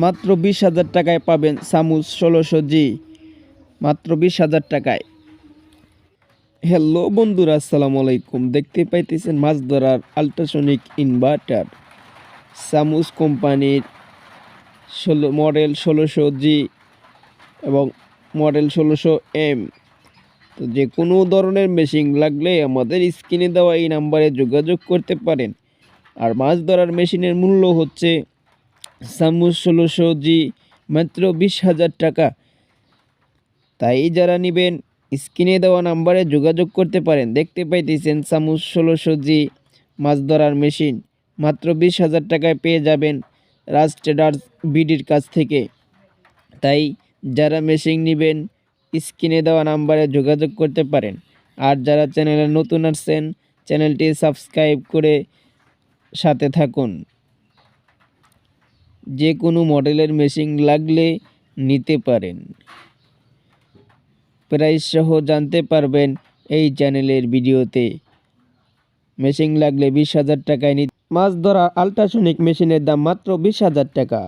মাত্র 20,000 টাকায় পাবেন সামুস 1600G, মাত্র 20,000 টাকায়। হ্যালো বন্ধুরা, আসসালামু আলাইকুম। দেখতে পাইতেছেন মাছ ধরার আল্ট্রাসনিক ইনভার্টার, সামুস কোম্পানির মডেল 1600G এবং মডেল 1600M। তো যে কোনো ধরনের মেশিন লাগলে আমাদের স্ক্রিনে দেওয়া এই নাম্বারে যোগাযোগ করতে পারেন। আর মাছ ধরার মেশিনের মূল্য হচ্ছে সামুস 1600G মাত্র 20,000 টাকা। তাই যারা নেবেন স্ক্রিনে দেওয়া নাম্বারে যোগাযোগ করতে পারেন। দেখতে পাইতেছেন সামুস 1600G মাছ ধরার মেশিন মাত্র 20,000 টাকায় পেয়ে যাবেন রাজ ট্রেডার্স বিডির কাছ থেকে। তাই যারা মেশিন নেবেন স্ক্রিনে দেওয়া নাম্বারে যোগাযোগ করতে পারেন। আর যারা চ্যানেলে নতুন আসছেন চ্যানেলটি সাবস্ক্রাইব করে সাথে থাকুন। যে কোনো মডেলের মেশিন লাগলে নিতে পারেন। প্রাইস সহ জানতে পারবেন এই চ্যানেলের ভিডিওতে। মেশিন লাগলে 20,000 টাকায় মাছ ধরা আল্ট্রাসনিক মেশিনের দাম মাত্র 20,000 টাকা।